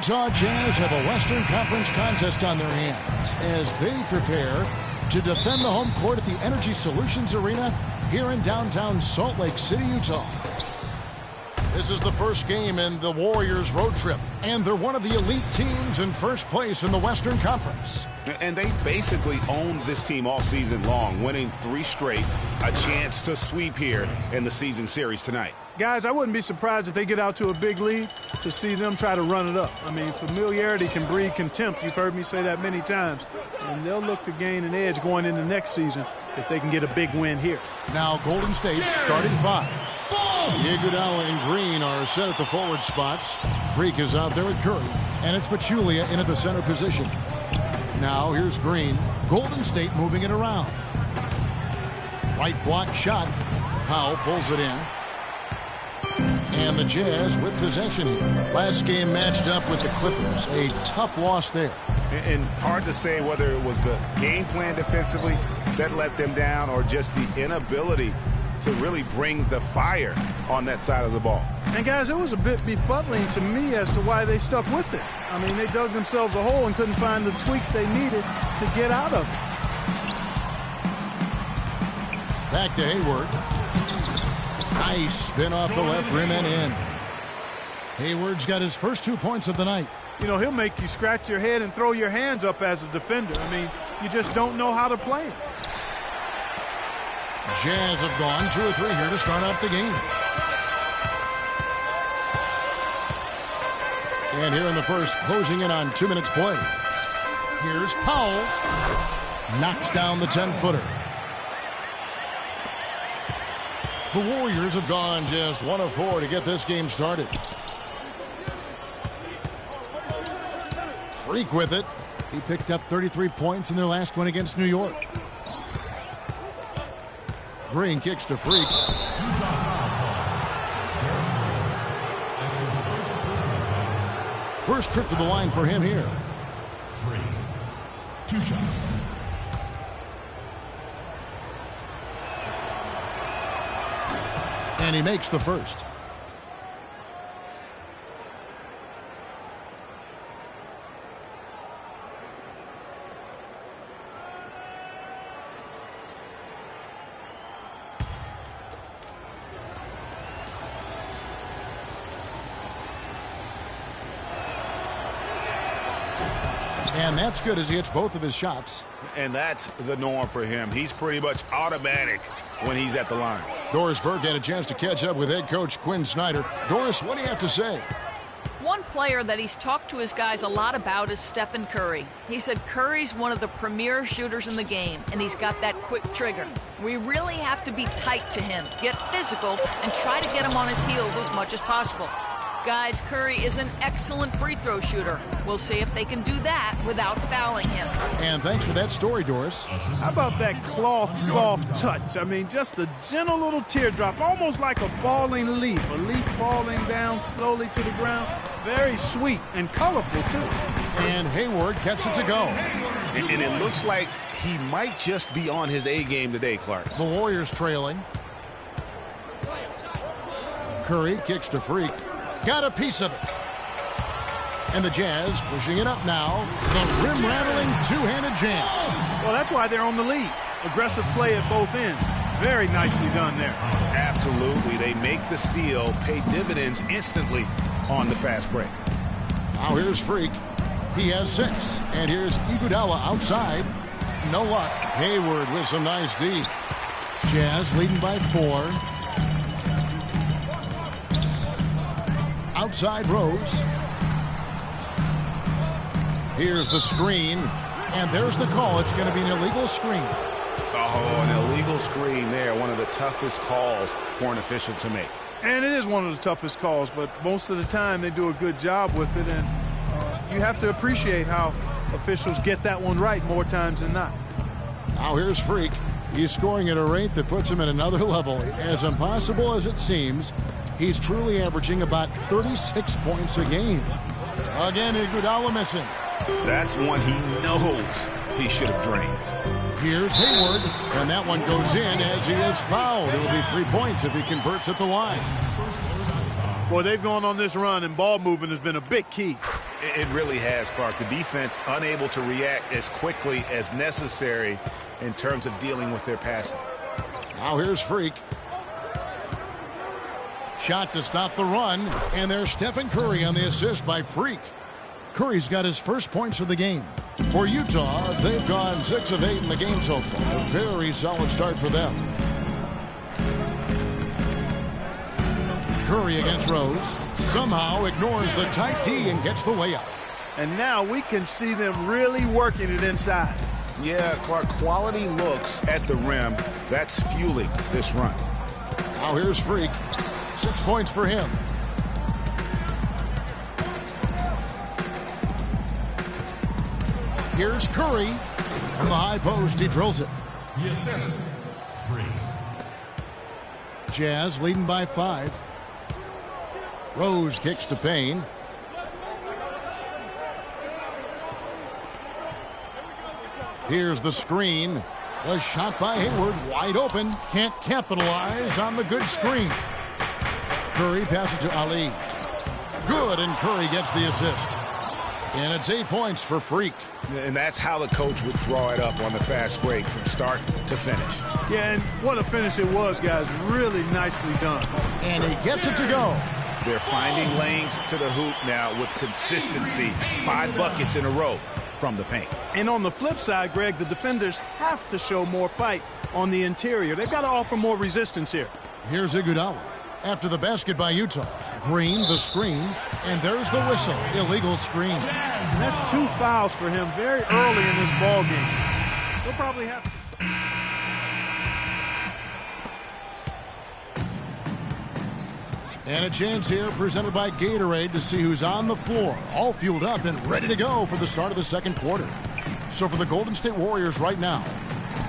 Utah Jazz have a Western Conference contest on their hands as they prepare to defend the home court at the Energy Solutions Arena here in downtown Salt Lake City, Utah. This is the first game in the Warriors road trip, and they're one of the elite teams in first place in the Western Conference. And they basically owned this team all season long, winning 3 straight, a chance to sweep here in the season series tonight. Guys, I wouldn't be surprised if they get out to a big lead to see them try to run it up. I mean, familiarity can breed contempt. You've heard me say that many times. And they'll look to gain an edge going into next season if they can get a big win here. Now Golden State's starting 5. Iguodala and Green are set at the forward spots. Freak is out there with Curry. And it's Pachulia in at the center position. Now here's Green. Golden State moving it around. Right block shot. Powell pulls it in. And the Jazz with possession here. Last game matched up with the Clippers. A tough loss there. And hard to say whether it was the game plan defensively that let them down or just the inability to really bring the fire on that side of the ball. And guys, it was a bit befuddling to me as to why they stuck with it. I mean, they dug themselves a hole and couldn't find the tweaks they needed to get out of it. Back to Hayward. Nice spin off the left rim and in. Hayward's got his first 2 points of the night. You know, he'll make you scratch your head and throw your hands up as a defender. I mean, you just don't know how to play him. Jazz have gone 2 or 3 here to start out the game. And here in the first, closing in on 2 minutes play. Here's Powell. Knocks down the 10-footer. The Warriors have gone just 1 of 4 to get this game started. Freak with it. He picked up 33 points in their last one against New York. Green kicks to Freak. First trip to the line for him here. Freak. 2 shots. And he makes the first. And that's good as he hits both of his shots. And that's the norm for him. He's pretty much automatic when he's at the line. Doris Burke had a chance to catch up with head coach Quinn Snyder. Doris, what do you have to say? One player that he's talked to his guys a lot about is Stephen Curry. He said Curry's one of the premier shooters in the game, and he's got that quick trigger. We really have to be tight to him, get physical, and try to get him on his heels as much as possible. Guys, Curry is an excellent free throw shooter. We'll see if they can do that without fouling him. And thanks for that story, Doris. How about that cloth soft touch? I mean, just a gentle little teardrop, almost like a falling leaf. A leaf falling down slowly to the ground. Very sweet and colorful, too. And Hayward gets it to go. And it looks like he might just be on his A game today, Clark. The Warriors trailing. Curry kicks to Freak. Got a piece of it. And the Jazz pushing it up now. The rim-rattling two-handed jam. Well, that's why they're on the lead. Aggressive play at both ends. Very nicely done there. Absolutely. They make the steal, pay dividends instantly on the fast break. Now here's Freak. He has 6. And here's Iguodala outside. No luck. Hayward with some nice D. Jazz leading by 4. Outside Rose. Here's the screen. And there's the call. It's going to be an illegal screen. Oh, an illegal screen there. One of the toughest calls for an official to make. And it is one of the toughest calls, but most of the time they do a good job with it. And you have to appreciate how officials get that one right more times than not. Now here's Freak. He's scoring at a rate that puts him at another level. As impossible as it seems, he's truly averaging about 36 points a game. Again, Iguodala missing. That's one he knows he should have drained. Here's Hayward, and that one goes in as he is fouled. It'll be 3 points if he converts at the line. Boy, they've gone on this run, and ball movement has been a big key. It really has, Clark. The defense unable to react as quickly as necessary in terms of dealing with their passing. Now here's Freak. Shot to stop the run, and there's Stephen Curry on the assist by Freak. Curry's got his first points of the game. For Utah, they've gone 6 of 8 in the game so far. A very solid start for them. Curry against Rose. Somehow ignores the tight D and gets the layup. And now we can see them really working it inside. Yeah, Clark, quality looks at the rim. That's fueling this run. Now here's Freak. 6 points for him. Here's Curry. From the high post, he drills it. The assist, Freak. Jazz leading by 5. Rose kicks to Payne. Here's the screen. The shot by Hayward, wide open. Can't capitalize on the good screen. Curry passes to Ali. Good, and Curry gets the assist. And it's 8 points for Freak. And that's how the coach would draw it up on the fast break from start to finish. Yeah, and what a finish it was, guys. Really nicely done. And he gets it to go. They're finding lanes to the hoop now with consistency. 5 buckets in a row from the paint. And on the flip side, Greg, the defenders have to show more fight on the interior. They've got to offer more resistance here. Here's Iguodala. After the basket by Utah. Green, the screen, and there's the whistle. Illegal screen. And that's 2 fouls for him very early in this ball game. He'll probably have to. And a chance here presented by Gatorade to see who's on the floor. All fueled up and ready to go for the start of the second quarter. So for the Golden State Warriors right now,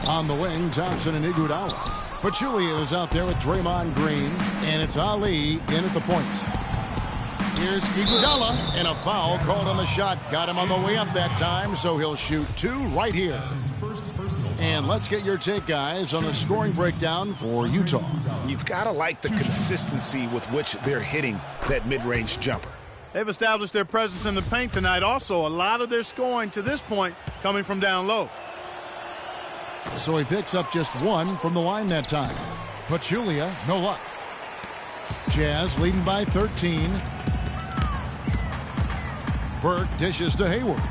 on the wing, Thompson and Iguodala. Pachulia is out there with Draymond Green, and it's Ali in at the point. Here's Iguodala, and a foul called on the shot. Got him on the way up that time, so he'll shoot 2 right here. And let's get your take, guys, on the scoring breakdown for Utah. You've got to like the consistency with which they're hitting that mid-range jumper. They've established their presence in the paint tonight. Also, a lot of their scoring to this point coming from down low. So he picks up just 1 from the line that time. Pachulia, no luck. Jazz leading by 13. Burke dishes to Hayward.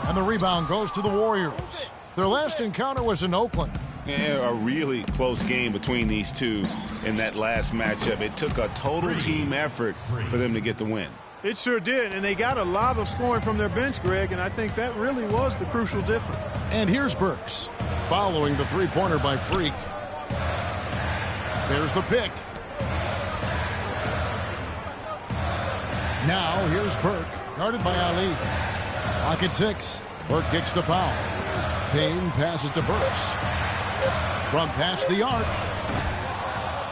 And the rebound goes to the Warriors. Their last encounter was in Oakland. Yeah, a really close game between these two in that last matchup. It took a total team effort for them to get the win. It sure did, and they got a lot of scoring from their bench, Greg, and I think that really was the crucial difference. And here's Burks, following the three-pointer by Freak. There's the pick. Now here's Burke, guarded by Ali. Clock at 6. Burke kicks to Powell. Payne passes to Burks. From past the arc.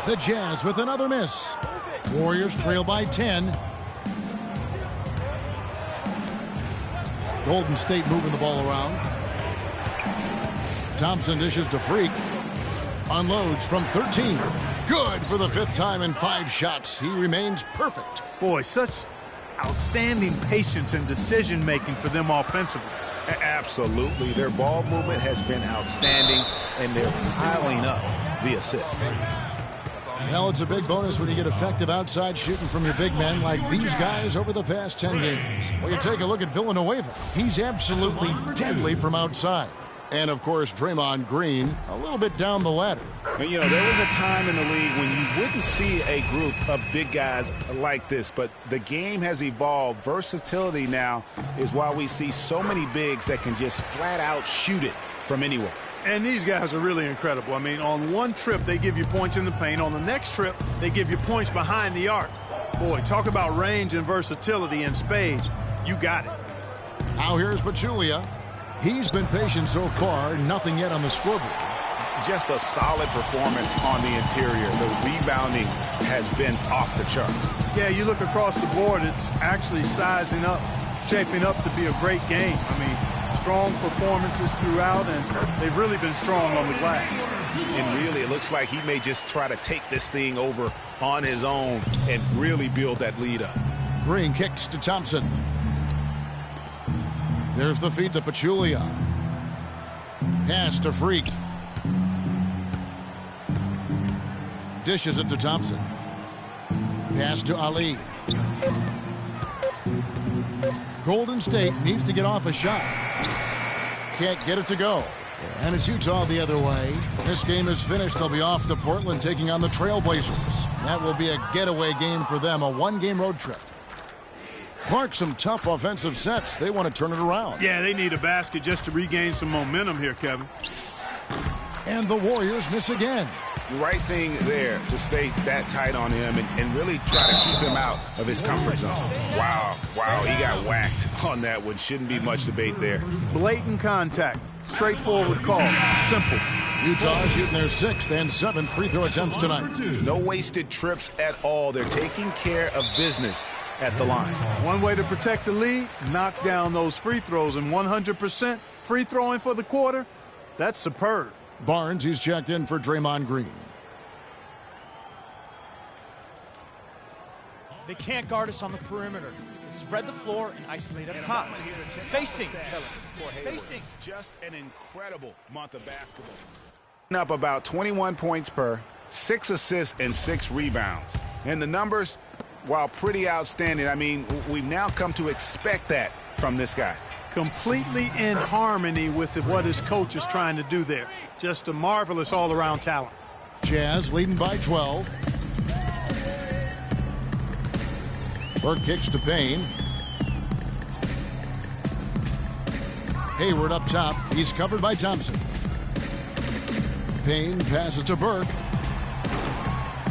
The Jazz with another miss. Warriors trail by 10. Golden State moving the ball around. Thompson dishes to Freak. Unloads from 13. Good for the 5th time in 5 shots. He remains perfect. Boy, such outstanding patience and decision-making for them offensively. Absolutely. Their ball movement has been outstanding, and they're piling up the assists. Well, it's a big bonus when you get effective outside shooting from your big men like these guys over the past 10 games. Well, you take a look at Villanueva. He's absolutely deadly from outside. And, of course, Draymond Green a little bit down the ladder. You know, there was a time in the league when you wouldn't see a group of big guys like this, but the game has evolved. Versatility now is why we see so many bigs that can just flat out shoot it from anywhere. And these guys are really incredible. I mean, on one trip, they give you points in the paint. On the next trip, they give you points behind the arc. Boy, talk about range and versatility in spades. You got it. Now here's Pachulia. He's been patient so far. Nothing yet on the scoreboard. Just a solid performance on the interior. The rebounding has been off the charts. Yeah, you look across the board, it's actually sizing up, shaping up to be a great game. I mean, strong performances throughout, and they've really been strong on the glass. And really, it looks like he may just try to take this thing over on his own and really build that lead up. Green kicks to Thompson. There's the feed to Pachulia. Pass to Freak. Dishes it to Thompson. Pass to Ali. Golden State needs to get off a shot. Can't get it to go. And it's Utah the other way. This game is finished. They'll be off to Portland taking on the Trailblazers. That will be a getaway game for them, a one-game road trip. Clark, some tough offensive sets. They want to turn it around. Yeah, they need a basket just to regain some momentum here, Kevin. And the Warriors miss again. The right thing there to stay that tight on him and really try to keep him out of his comfort zone. Wow, he got whacked on that one. Shouldn't be much debate there. Blatant contact. Straightforward call. Simple. Utah shooting their 6th and 7th free throw attempts tonight. No wasted trips at all. They're taking care of business at the line. One way to protect the lead, knock down those free throws, and 100% free throwing for the quarter, that's superb. Barnes, he's checked in for Draymond Green. They can't guard us on the perimeter. Spread the floor and isolate up top. Spacing. Spacing. Just an incredible month of basketball. Up about 21 points per, 6 assists and 6 rebounds. And the numbers, while pretty outstanding, I mean, we've now come to expect that from this guy. Completely in harmony with what his coach is trying to do there. Just a marvelous all-around talent. Jazz leading by 12. Burke kicks to Payne. Hayward up top. He's covered by Thompson. Payne passes to Burke.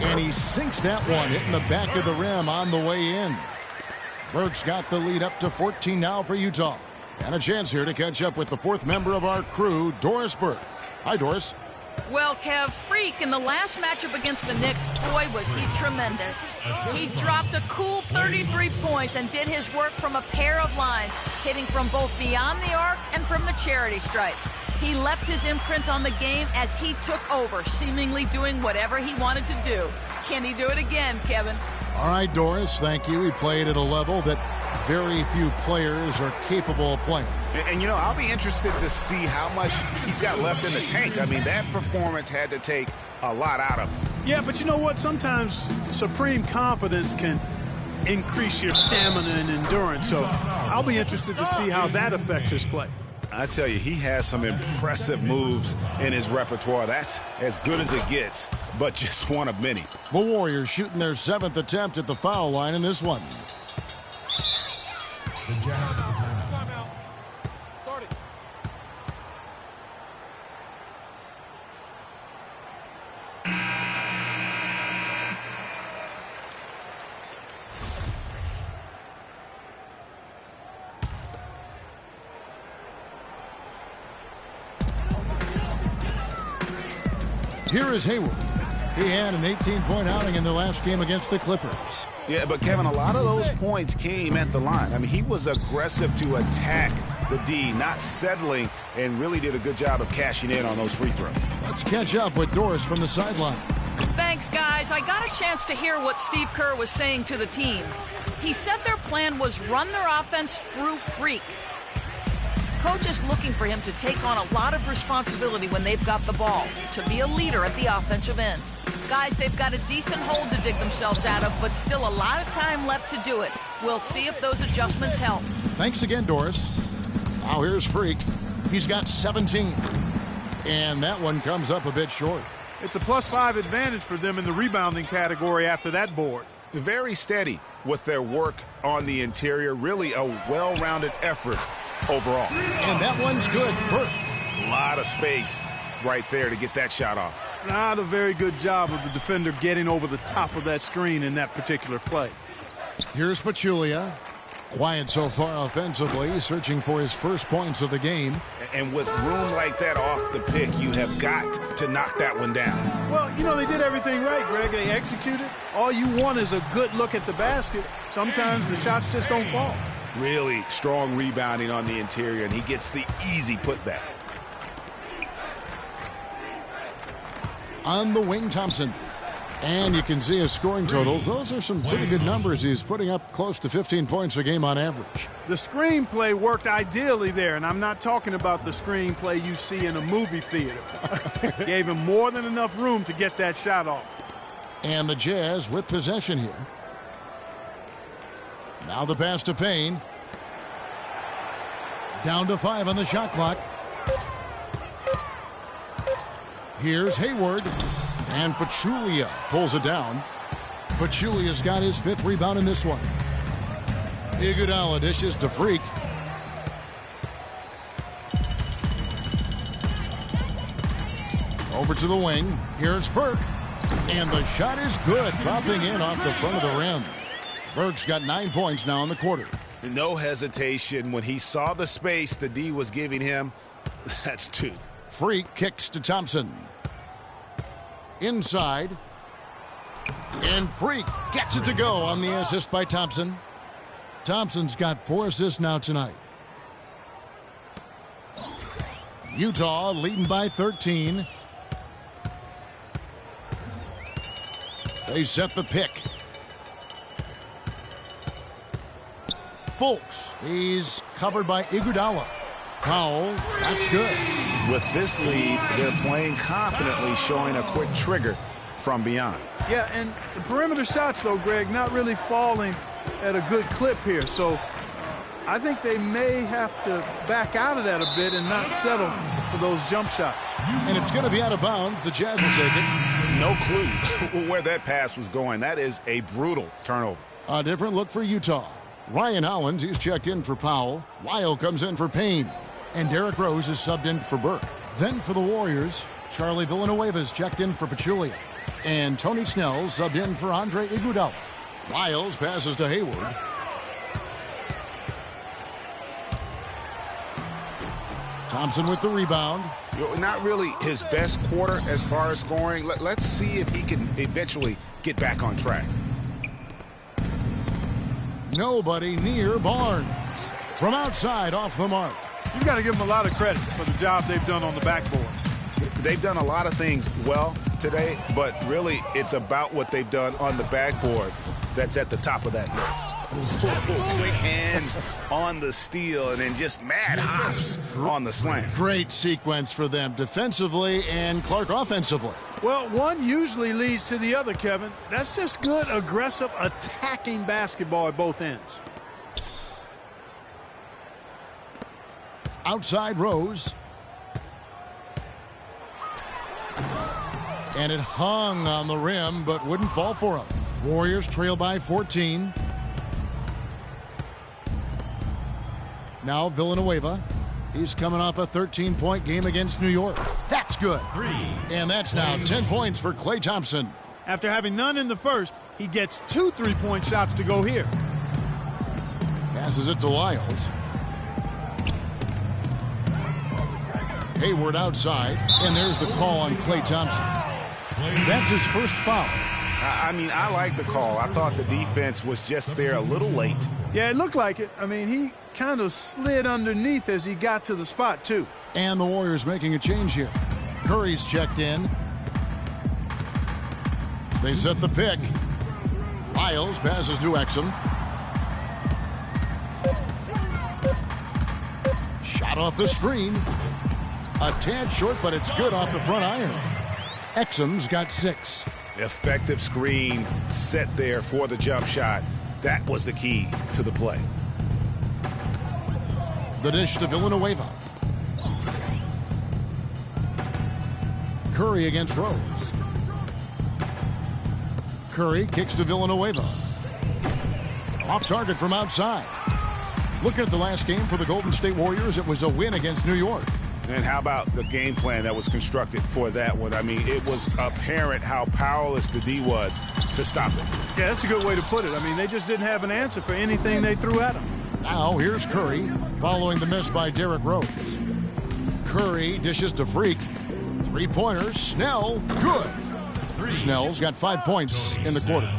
And he sinks that one, hitting the back of the rim on the way in. Burke's got the lead up to 14 now for Utah. And a chance here to catch up with the 4th member of our crew, Doris Burke. Hi, Doris. Well, Kev, Freak in the last matchup against the Knicks, boy, was he tremendous. He dropped a cool 33 points and did his work from a pair of lines, hitting from both beyond the arc and from the charity stripe. He left his imprint on the game as he took over, seemingly doing whatever he wanted to do. Can he do it again, Kevin? All right, Doris, thank you. He played at a level that very few players are capable of playing. And, you know, I'll be interested to see how much he's got left in the tank. I mean, that performance had to take a lot out of him. Yeah, but you know what? Sometimes supreme confidence can increase your stamina and endurance. So I'll be interested to see how that affects his play. I tell you, he has some impressive moves in his repertoire. That's as good as it gets, but just one of many. The Warriors shooting their 7th attempt at the foul line in this one. The Jazz Timeout. Start it. Here is Hayward. He had an 18-point outing in the last game against the Clippers. Yeah, but Kevin, a lot of those points came at the line. I mean, he was aggressive to attack the D, not settling, and really did a good job of cashing in on those free throws. Let's catch up with Doris from the sideline. Thanks, guys. I got a chance to hear what Steve Kerr was saying to the team. He said their plan was run their offense through Freak. Coach is looking for him to take on a lot of responsibility when they've got the ball, to be a leader at the offensive end. Guys, they've got a decent hole to dig themselves out of, but still a lot of time left to do it. We'll see if those adjustments help. Thanks again, Doris. Now here's Freak. He's got 17. And that one comes up a bit short. It's a +5 advantage for them in the rebounding category after that board. Very steady with their work on the interior. Really a well-rounded effort overall. And that one's good. Burke. A lot of space right there to get that shot off. Not a very good job of the defender getting over the top of that screen in that particular play. Here's Pachulia. Quiet so far offensively, searching for his first points of the game. And with room like that off the pick, you have got to knock that one down. Well, you know, they did everything right, Greg. They executed. All you want is a good look at the basket. Sometimes the shots just don't fall. Really strong rebounding on the interior, and he gets the easy putback. On the wing, Thompson. And you can see his scoring totals. Those are some pretty good numbers. He's putting up close to 15 points a game on average. The screenplay worked ideally there, and I'm not talking about the screenplay you see in a movie theater. Gave him more than enough room to get that shot off. And the Jazz with possession here. Now the pass to Payne. Down to 5 on the shot clock. Here's Hayward. And Pachulia pulls it down. Pachulia's got his 5th rebound in this one. Iguodala dishes to Freak. Over to the wing. Here's Burke. And the shot is good, dropping in off the front of the rim. Burke's got 9 points now in the quarter. No hesitation. When he saw the space the D was giving him, that's 2. Freak kicks to Thompson. Inside. And Freak gets it to go on the assist by Thompson. Thompson's got 4 assists now tonight. Utah leading by 13. They set the pick. Fultz. He's covered by Iguodala. Powell. That's good. With this lead, they're playing confidently, showing a quick trigger from beyond. Yeah, and the perimeter shots, though, Greg, not really falling at a good clip here. So I think they may have to back out of that a bit and not settle for those jump shots. And it's going to be out of bounds. The Jazz will take it. No clue where that pass was going. That is a brutal turnover. A different look for Utah. Ryan Hollins, he's checked in for Powell. Lyle comes in for Payne. And Derrick Rose is subbed in for Burke. Then for the Warriors, Charlie Villanueva's checked in for Pachulia. And Tony Snell subbed in for Andre Iguodala. Lyles passes to Hayward. Thompson with the rebound. Not really his best quarter as far as scoring. Let's see if he can eventually get back on track. Nobody near Barnes. From outside, off the mark. You've got to give them a lot of credit for the job they've done on the backboard. They've done a lot of things well today, but really it's about what they've done on the backboard that's at the top of that list. Quick hands on the steal and then just mad hops on the slam. Great sequence for them defensively and Clark offensively. Well, one usually leads to the other, Kevin. That's just good, aggressive, attacking basketball at both ends. Outside Rose. And it hung on the rim, but wouldn't fall for him. Warriors trail by 14. Now Villanueva. He's coming off a 13-point game against New York. That's good. 3. And that's now 10 points for Klay Thompson. After having none in the first, he gets 2 3-point shots to go here. Passes it to Lyles. Hayward outside, and there's the call on Klay Thompson. That's his first foul. I mean, I like the call. I thought the defense was just there a little late. Yeah, it looked like it. I mean, he kind of slid underneath as he got to the spot, too. And the Warriors making a change here. Curry's checked in. They set the pick. Lyles passes to Exum. Shot off the screen. A tad short, but it's good off the front iron. Exum's got 6. Effective screen set there for the jump shot. That was the key to the play. The dish to Villanueva. Curry against Rose. Curry kicks to Villanueva. Off target from outside. Looking at the last game for the Golden State Warriors, it was a win against New York. And how about the game plan that was constructed for that one? I mean, it was apparent how powerless the D was to stop it. Yeah, that's a good way to put it. I mean, they just didn't have an answer for anything they threw at him. Now here's Curry following the miss by Derrick Rose. Curry dishes to Freak. 3-pointer. Snell. Good. Snell's got 5 points in the quarter.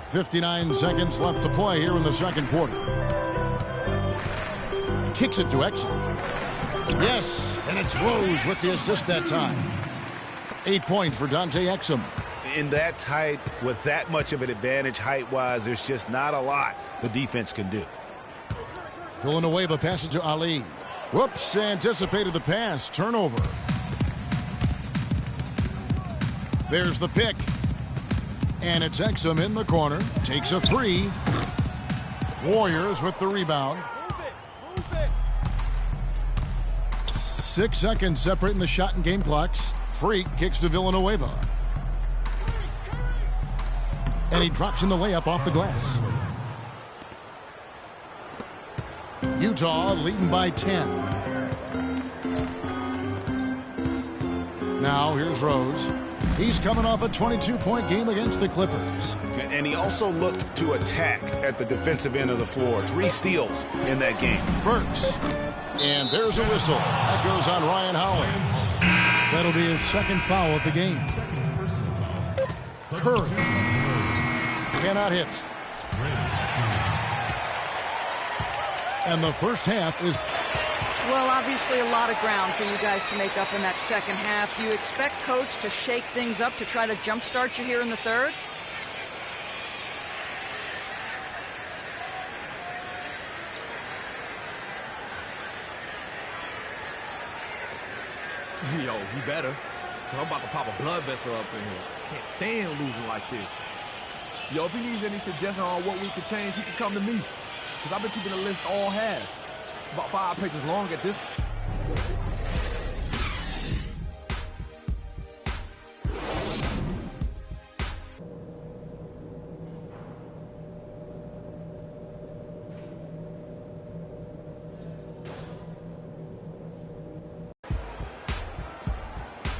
59 seconds left to play here in the second quarter. Kicks it to Exum. Yes, and it's Rose with the assist that time. 8 points for Dante Exum. In that tight, with that much of an advantage height-wise, there's just not a lot the defense can do. Villanueva passes to Ali. Whoops, anticipated the pass. Turnover. There's the pick. And it's Exum in the corner. Takes a three. Warriors with the rebound. 6 seconds separating the shot and game clocks. Freak kicks to Villanueva. And he drops in the layup off the glass. Utah leading by 10. Now here's Rose. He's coming off a 22-point game against the Clippers. And he also looked to attack at the defensive end of the floor. 3 steals in that game. Burks. And there's a whistle. That goes on Ryan Hollins. That'll be his second foul of the game. Curry cannot hit. And the first half is... Well, obviously a lot of ground for you guys to make up in that second half. Do you expect Coach to shake things up to try to jumpstart you here in the third? Yo, he better. Cause I'm about to pop a blood vessel up in here. Can't stand losing like this. Yo, if he needs any suggestions on what we could change, he can come to me. Cause I've been keeping a list all half. It's about 5 pages long at this.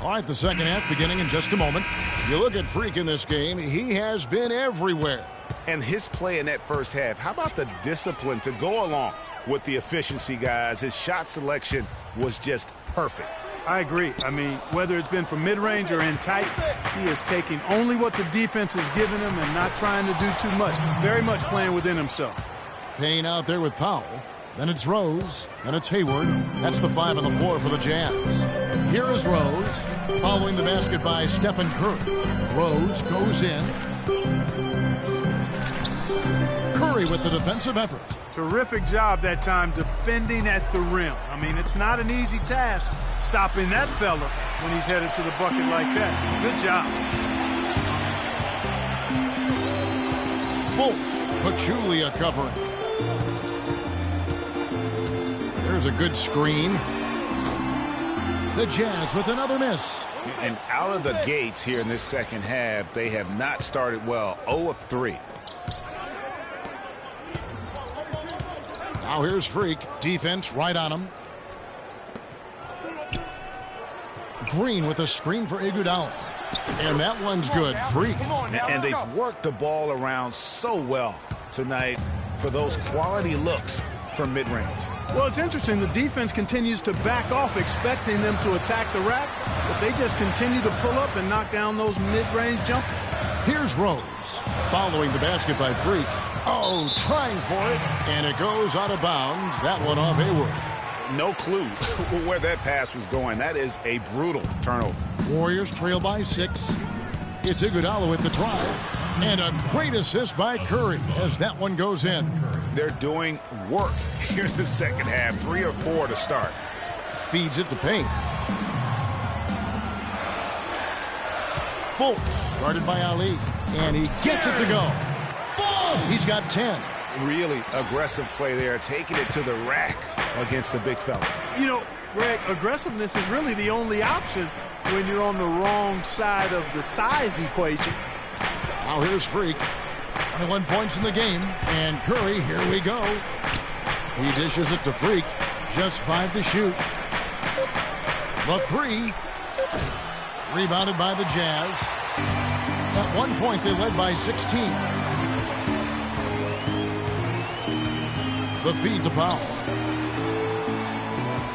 All right, the second half beginning in just a moment. You look at Freak in this game, he has been everywhere. And his play in that first half, how about the discipline to go along with the efficiency, guys? His shot selection was just perfect. I agree. I mean, whether it's been from mid-range or in tight, he is taking only what the defense has given him and not trying to do too much. Very much playing within himself. Payne out there with Powell. Then it's Rose. Then it's Hayward. That's the 5 on the floor for the Jazz. Here is Rose, following the basket by Stephen Curry. Rose goes in. Curry with the defensive effort. Terrific job that time defending at the rim. I mean, it's not an easy task stopping that fella when he's headed to the bucket like that. Good job. Fultz, Pachulia covering. There's a good screen. The Jazz with another miss. And out of the gates here in this second half, they have not started well. 0 of 3. Now here's Freak. Defense right on him. Green with a screen for Iguodala. And that one's good. Freak. And they've worked the ball around so well tonight for those quality looks from mid-range. Well, it's interesting. The defense continues to back off, expecting them to attack the rack, but they just continue to pull up and knock down those mid-range jumpers. Here's Rose, following the basket by Freak. Oh, trying for it, and it goes out of bounds. That one off Hayward. No clue where that pass was going. That is a brutal turnover. Warriors trail by 6. It's Iguodala with the drive, and a great assist by Curry as that one goes in. They're doing work here in the second half. 3 or 4 to start. Feeds it to Payne. Fultz, guarded by Ali, and he gets it to go. He's got 10. Really aggressive play there, taking it to the rack against the big fella. You know, Greg, aggressiveness is really the only option when you're on the wrong side of the size equation. Now here's Freak. 21 points in the game, and Curry, here we go. He dishes it to Freak. Just 5 to shoot. The 3. Rebounded by the Jazz. At one point, they led by 16. The feed to Powell.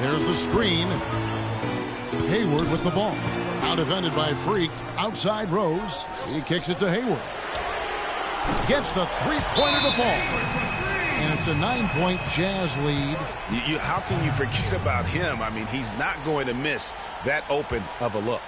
There's the screen. Hayward with the ball. Out defended by Freak. Outside Rose. He kicks it to Hayward. Gets the three-pointer to fall. And it's a 9-point Jazz lead. How can you forget about him? I mean, he's not going to miss that open of a look.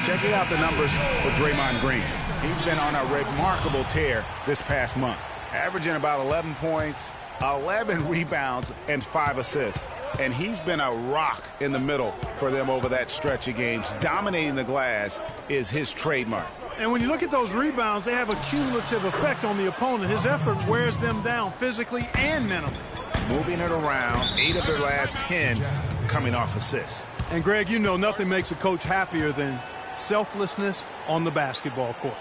Checking out the numbers for Draymond Green. He's been on a remarkable tear this past month, averaging about 11 points, 11 rebounds, and 5 assists. And he's been a rock in the middle for them over that stretch of games. Dominating the glass is his trademark. And when you look at those rebounds, they have a cumulative effect on the opponent. His effort wears them down physically and mentally. Moving it around, 8 of their last 10 coming off assists. And, Greg, you know nothing makes a coach happier than selflessness on the basketball court.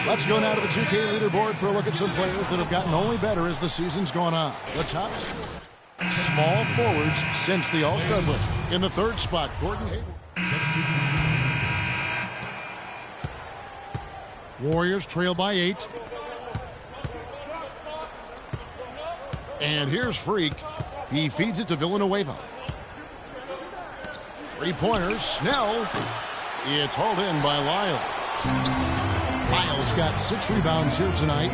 Let's go now to the 2K leaderboard for a look at some players that have gotten only better as the season's gone on. The top small forwards since the All-Star list. In the third spot, Gordon Hayward. Warriors trail by 8. And here's Freak. He feeds it to Villanueva. 3-pointers. Snell. It's hauled in by Lyles. Lyles got 6 rebounds here tonight.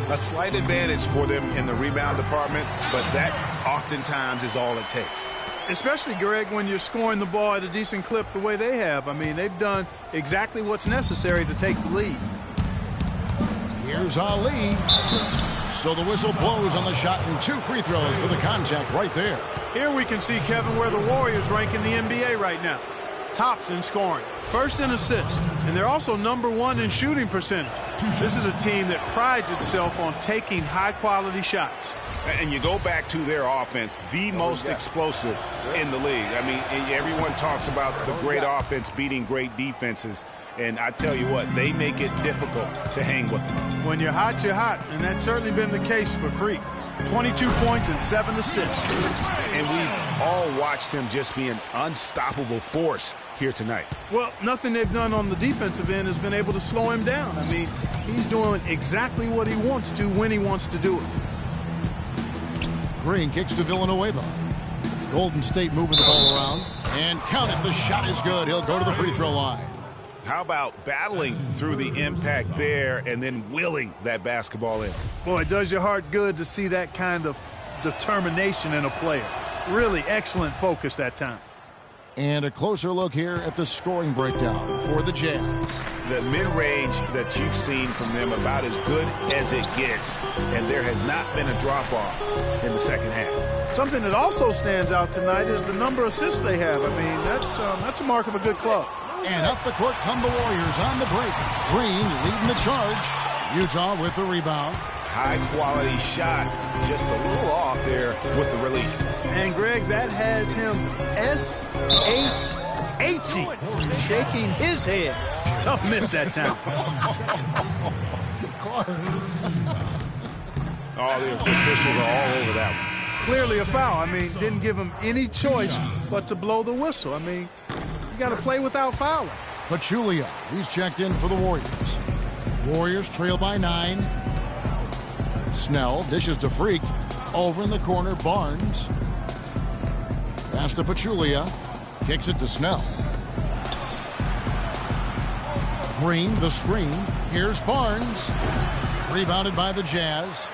A slight advantage for them in the rebound department, but that oftentimes is all it takes. Especially, Greg, when you're scoring the ball at a decent clip the way they have. I mean, they've done exactly what's necessary to take the lead. Here's Ali. So the whistle blows on the shot and 2 free throws for the contact right there. Here we can see, Kevin, where the Warriors rank in the NBA right now. Tops in scoring, first in assists, and they're also #1 in shooting percentage. This is a team that prides itself on taking high-quality shots. And you go back to their offense, the most explosive in the league. I mean, everyone talks about the great offense beating great defenses. And I tell you what, they make it difficult to hang with them. When you're hot, and that's certainly been the case for Freak. 22 points and 7 assists. And we've all watched him just be an unstoppable force here tonight. Well, nothing they've done on the defensive end has been able to slow him down. I mean, he's doing exactly what he wants to when he wants to do it. Green kicks to Villanueva. Golden State moving the ball around. And count it, the shot is good. He'll go to the free throw line. How about battling through the impact there and then willing that basketball in? Boy, it does your heart good to see that kind of determination in a player. Really excellent focus that time. And a closer look here at the scoring breakdown for the Jazz. The mid-range that you've seen from them about as good as it gets, and there has not been a drop-off in the second half. Something that also stands out tonight is the number of assists they have. I mean, that's a mark of a good club. And up the court come the Warriors on the break. Green leading the charge. Utah with the rebound. High-quality shot, just a little off there with the release. And, Greg, that has him S-H-H-E, shaking his head. Tough miss that time. Oh, the officials are all over that one. Clearly a foul. I mean, didn't give him any choice but to blow the whistle. I mean, you got to play without fouling. Pachulia, he's checked in for the Warriors. Warriors trail by 9. Snell dishes to Freak. Over in the corner, Barnes. Pass to Pachulia. Kicks it to Snell. Green, the screen. Here's Barnes. Rebounded by the Jazz.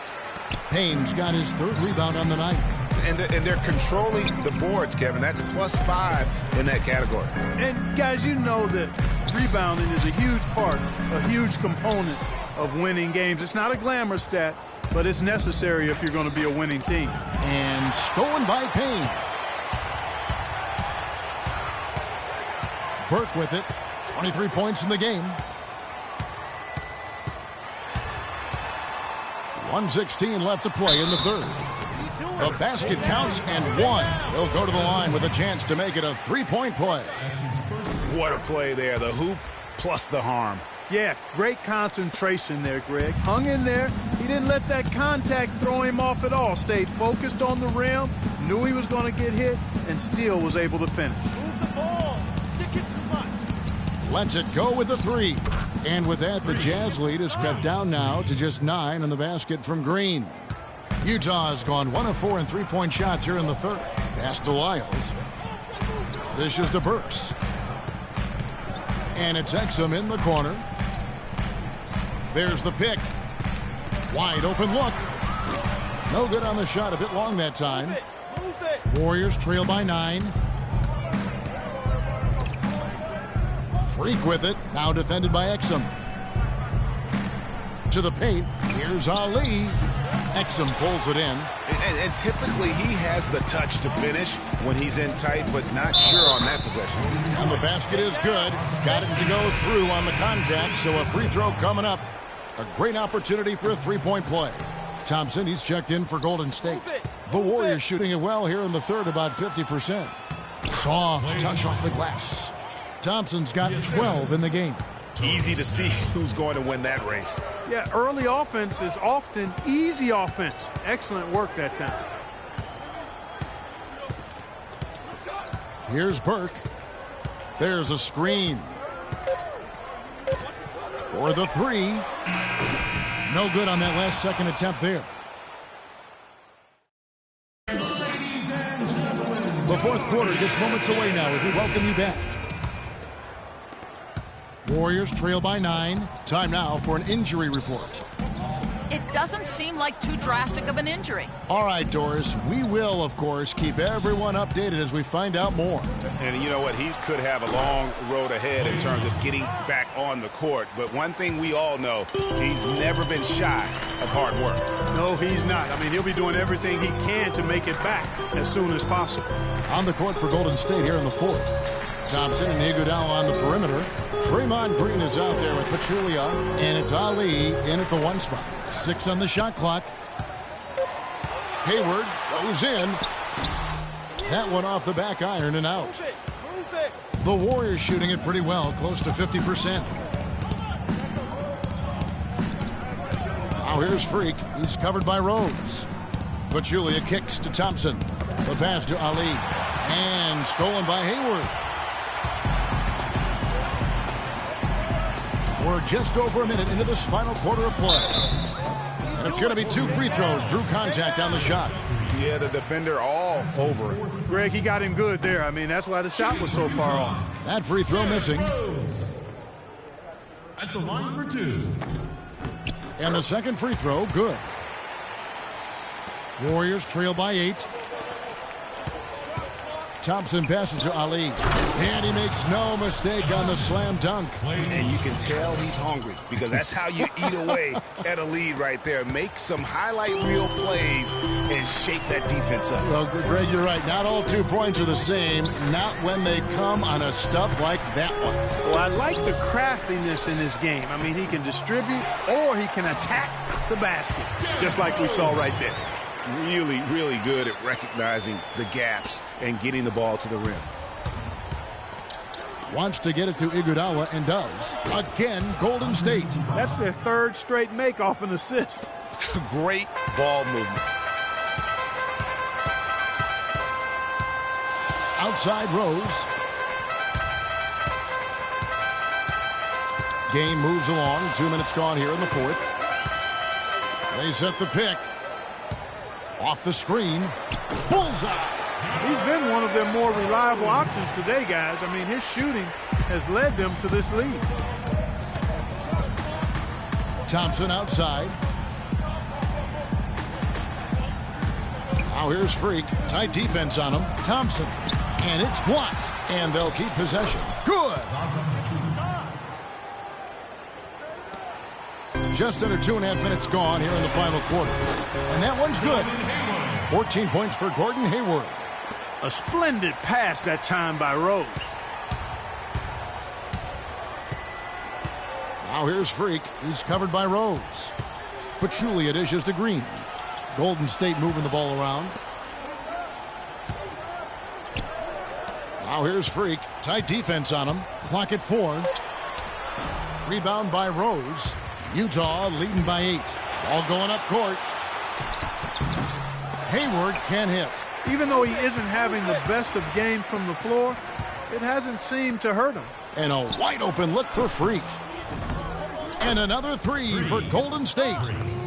Payne's got his 3rd rebound on the night. And they're controlling the boards, Kevin. That's +5 in that category. And, guys, you know that rebounding is a huge part, a huge component of winning games. It's not a glamour stat, but it's necessary if you're going to be a winning team. And stolen by Payne. Burke with it. 23 points in the game. 1:16 left to play in the third. The basket counts and 1. He'll go to the line with a chance to make it a 3-point play. What a play there. The hoop plus the harm. Yeah, great concentration there, Greg. Hung in there. He didn't let that contact throw him off at all. Stayed focused on the rim, knew he was going to get hit, and still was able to finish. Move the ball. Stick it too much. Lets it go with a 3. And with that, the Jazz lead is cut down now to just 9 on the basket from Green. Utah has gone 1 of 4 in 3-point shots here in the third. Pass to Lyles. Dishes to Burks. And it's Exum in the corner. There's the pick. Wide open look. No good on the shot. A bit long that time. Warriors trail by 9. Freak with it. Now defended by Exum. To the paint. Here's Ali. Exum pulls it in. And typically he has the touch to finish when he's in tight, but not sure on that possession. And the basket is good. Got it to go through on the contact, so a free throw coming up. A great opportunity for a three-point play. Thompson, he's checked in for Golden State. The Warriors shooting it well here in the third, about 50%. Soft touch off the glass. Thompson's got 12 in the game. Easy to see who's going to win that race. Yeah, early offense is often easy offense. Excellent work that time. Here's Burke. There's a screen. For the three. No good on that last second attempt there. The fourth quarter just moments away now as we welcome you back. Warriors trail by 9. Time now for an injury report. It doesn't seem like too drastic of an injury. All right, Doris, we will, of course, keep everyone updated as we find out more. And you know what? He could have a long road ahead in terms of getting back on the court. But one thing we all know, he's never been shy of hard work. No, he's not. I mean, he'll be doing everything he can to make it back as soon as possible. On the court for Golden State here in the fourth. Thompson and Iguodala on the perimeter. Draymond Green is out there with Pachulia, and it's Ali in at the 1 spot. 6 on the shot clock. Hayward goes in. That one off the back iron and out. The Warriors shooting it pretty well, close to 50%. Now here's Freak. He's covered by Rose. Pachulia kicks to Thompson. The pass to Ali. And stolen by Hayward. We're just over a minute into this final quarter of play. And it's going to be 2 free throws. Drew contact on the shot. Yeah, the defender all over it. Greg, he got him good there. I mean, that's why the shot was so far off. That free throw missing. At the line for 2. And the second free throw, good. Warriors trail by 8. Thompson passes to Ali. And he makes no mistake on the slam dunk. And you can tell he's hungry because that's how you eat away at a lead right there. Make some highlight reel plays and shake that defense up. Well, Greg, you're right. Not all 2 points are the same. Not when they come on a stuff like that one. Well, I like the craftiness in this game. I mean, he can distribute or he can attack the basket, just like we saw right there. Really, really good at recognizing the gaps and getting the ball to the rim. Wants to get it to Iguodala and does. Again, Golden State. That's their 3rd straight make off an assist. Great ball movement. Outside Rose. Game moves along. 2 minutes gone here in the fourth. They set the pick. Off the screen. Bullseye. He's been one of their more reliable options today, guys. I mean, his shooting has led them to this lead. Thompson outside. Now here's Freak. Tight defense on him. Thompson. And it's blocked. And they'll keep possession. Good. Just under 2.5 minutes gone here in the final quarter. And that one's good. 14 points for Gordon Hayward. A splendid pass that time by Rose. Now here's Freak. He's covered by Rose. Pachulia dishes to Green. Golden State moving the ball around. Now here's Freak. Tight defense on him. Clock at 4. Rebound by Rose. Utah leading by 8. Ball going up court. Hayward can't hit. Even though he isn't having the best of games from the floor, it hasn't seemed to hurt him. And a wide open look for Freak. And another 3 for Golden State.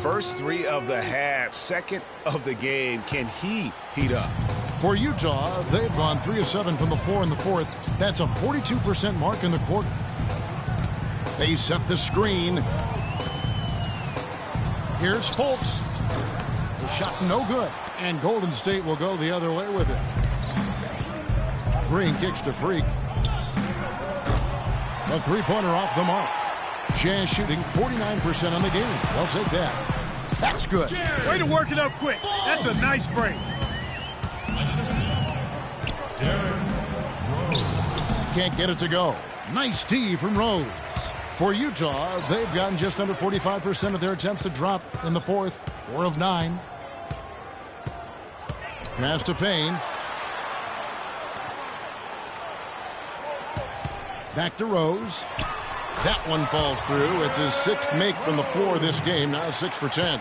First 3 of the half, second of the game. Can he heat up? For Utah, they've gone 3 of 7 from the floor in the fourth. That's a 42% mark in the quarter. They set the screen. Here's Fultz. The shot no good. And Golden State will go the other way with it. Green kicks to Freak. A three-pointer off the mark. Jazz shooting 49% on the game. They'll take that. That's good. Way to work it up quick. That's a nice break. Can't get it to go. Nice D from Rose. For Utah, they've gotten just under 45% of their attempts to drop in the fourth. 4 of 9. Pass to Payne. Back to Rose. That one falls through. It's his 6th make from the floor this game. Now 6 for 10.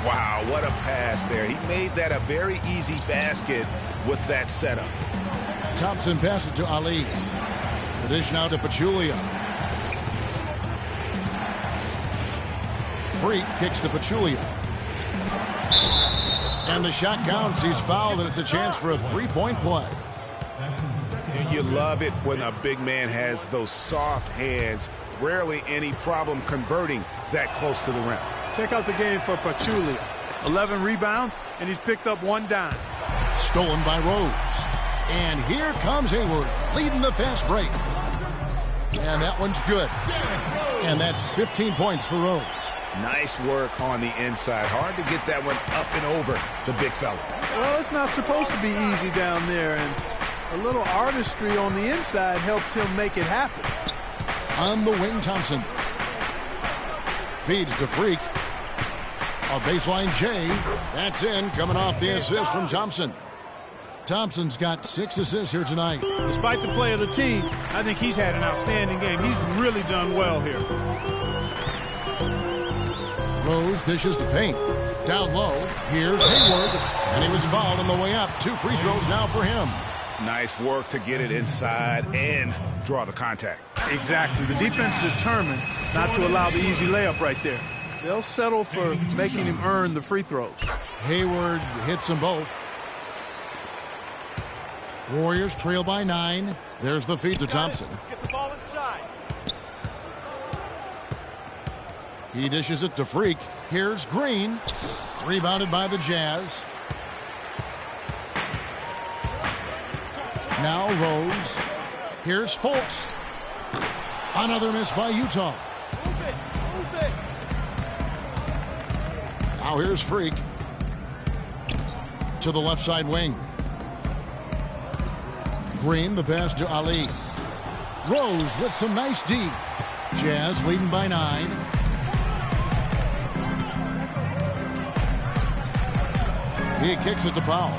Wow, what a pass there. He made that a very easy basket with that setup. Thompson passes to Ali. The dish now to Pachulia. Freak kicks to Pachulia. And the shot counts. He's fouled, and it's a chance for a three-point play. You love it when a big man has those soft hands. Rarely any problem converting that close to the rim. Check out the game for Pachulia. 11 rebounds, and he's picked up 1 dime. Stolen by Rose. And here comes Hayward, leading the fast break. And that one's good. And that's 15 points for Rose. Nice work on the inside. Hard to get that one up and over the big fella. Well, it's not supposed to be easy down there, and a little artistry on the inside helped him make it happen. On the wing, Thompson. Feeds to Freak. A baseline J. That's in, coming off the assist from Thompson. Thompson's got 6 assists here tonight. Despite the play of the team, I think he's had an outstanding game. He's really done well here. Rose dishes to Payne. Down low, here's Hayward. And he was fouled on the way up. 2 free throws now for him. Nice work to get it inside and draw the contact. Exactly. The defense determined not to allow the easy layup right there. They'll settle for making him earn the free throws. Hayward hits them both. Warriors trail by 9. There's the feed to Thompson. Let's get the ball inside. He dishes it to Freak. Here's Green. Rebounded by the Jazz. Now Rose. Here's Fultz. Another miss by Utah. Move it. Move it. Now here's Freak. To the left side wing. Green, the pass to Ali. Rose with some nice D. Jazz leading by 9. He kicks it to Powell.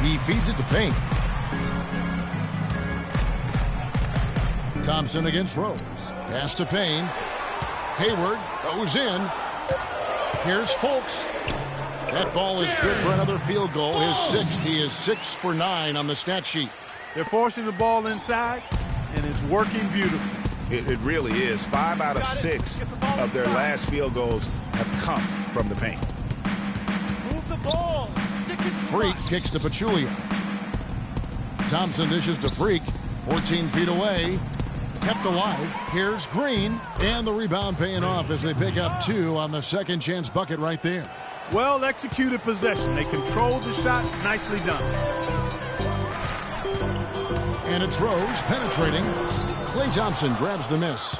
He feeds it to Payne. Thompson against Rose. Pass to Payne. Hayward goes in. Here's Fultz. That ball is good for another field goal. His 6th. He is 6 for 9 on the stat sheet. They're forcing the ball inside, and it's working beautifully. It really is. 5 out of 6 of their last field goals have come from the paint. Move the ball. Stick it. Freak kicks to Pachulia. Thompson dishes to Freak. 14 feet away. Kept alive. Here's Green. And the rebound paying off as they pick up 2 on the second chance bucket right there. Well executed possession. They controlled the shot. Nicely done. And it's Rose penetrating. Klay Thompson grabs the miss.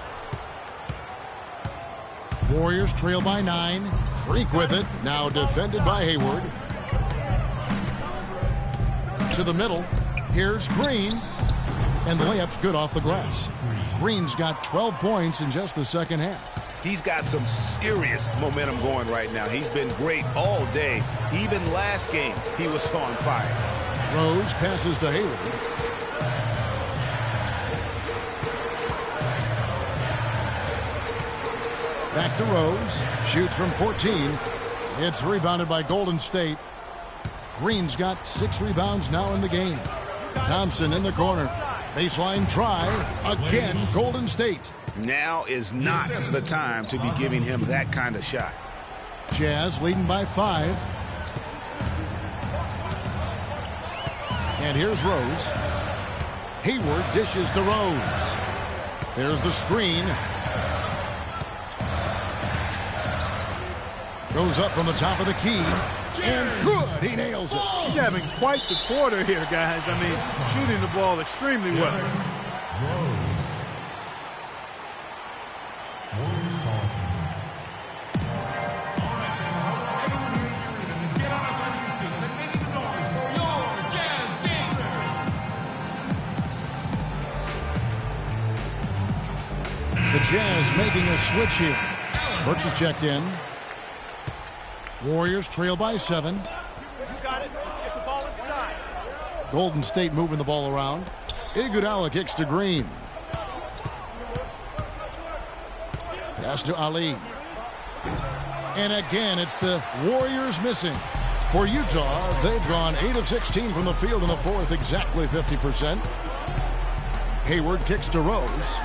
Warriors trail by 9. Freak with it. Now defended by Hayward. To the middle. Here's Green. And the layup's good off the glass. Green's got 12 points in just the second half. He's got some serious momentum going right now. He's been great all day. Even last game, he was on fire. Rose passes to Hayward. Back to Rose. Shoots from 14. It's rebounded by Golden State. Green's got 6 rebounds now in the game. Thompson in the corner. Baseline try. Again, Golden State. Now is not the time to be giving him that kind of shot. Jazz leading by 5. And here's Rose. Hayward dishes to Rose. There's the screen. Goes up from the top of the key. And good. He nails it. He's having quite the quarter here, guys. I mean, shooting the ball extremely well. Warriors calling. Get on up on your seats and make some noise for your Jazz Dancers. The Jazz making a switch here. Burks is checked in. Warriors trail by 7. You got it. Let's get the ball inside. Golden State moving the ball around. Iguodala kicks to Green. Pass to Ali. And again, it's the Warriors missing. For Utah, they've gone 8 of 16 from the field in the fourth, exactly 50%. Hayward kicks to Rose.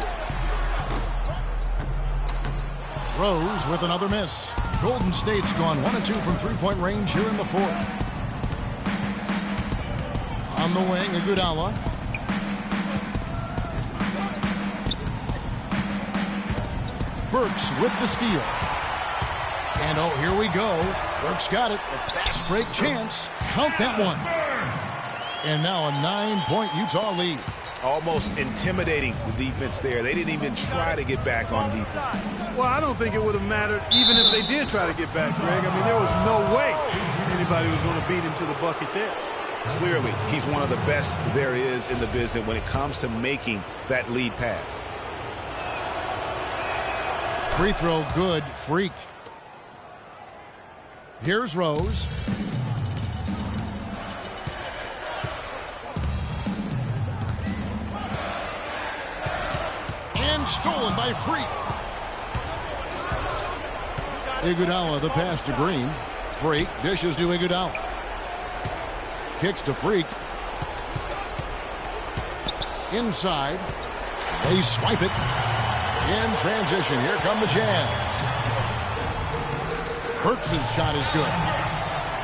Rose with another miss. Golden State's gone 1 of 2 from three-point range here in the fourth. On the wing, Iguodala. Burks with the steal. And oh, here we go. Burks got it. A fast break chance. Count that one. And now a 9-point Utah lead. Almost intimidating the defense there. They didn't even try to get back on defense. Well, I don't think it would have mattered even if they did try to get back, Greg. I mean, there was no way anybody was going to beat him to the bucket there. Clearly, he's one of the best there is in the business when it comes to making that lead pass. Free throw good. Freak. Here's Rose. And stolen by Freak. Iguodala the pass to Green. Freak dishes to Iguodala. Kicks to Freak. Inside. They swipe it. In transition. Here come the Jazz. Burks' shot is good.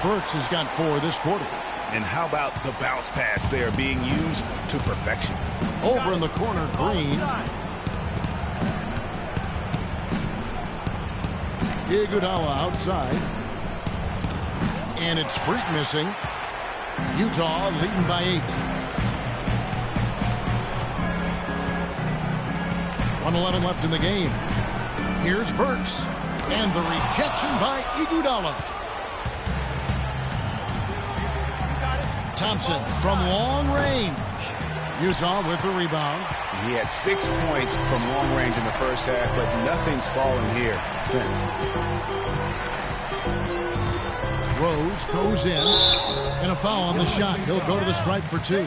Burks has got 4 this quarter. And how about the bounce pass there being used to perfection? Over in the corner, Green. Iguodala outside. And it's Freak missing. Utah leading by 8. 1:11 left in the game. Here's Burks. And the rejection by Iguodala. Thompson from long range. Utah with the rebound. He had 6 points from long range in the first half, but nothing's fallen here since. Rose goes in. And a foul on the shot. He'll go to the stripe for 2.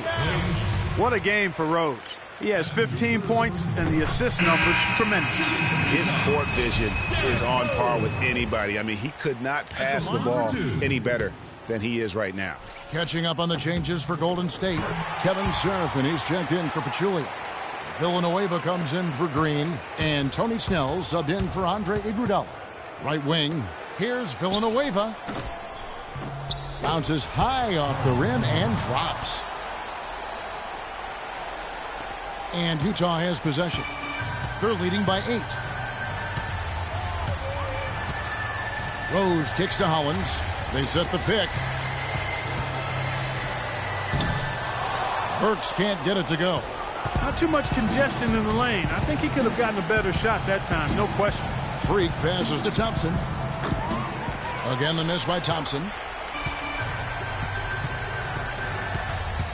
What a game for Rose. He has 15 points, and the assist numbers tremendous. His court vision is on par with anybody. I mean, he could not pass the ball any better than he is right now. Catching up on the changes for Golden State. Kevin Seraphin, he's checked in for Pachulia. Villanueva comes in for Green. And Tony Snell subbed in for Andre Iguodala. Right wing, here's Villanueva. Bounces high off the rim and drops. And Utah has possession. They're leading by 8. Rose kicks to Hollins. They set the pick. Burks can't get it to go. Not too much congestion in the lane. I think he could have gotten a better shot that time, no question. Freak passes to Thompson. Again, the miss by Thompson.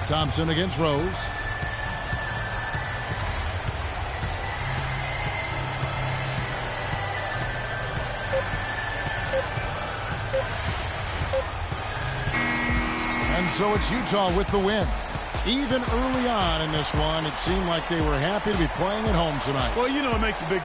Thompson against Rose. And so it's Utah with the win. Even early on in this one, it seemed like they were happy to be playing at home tonight. Well, you know, it makes a big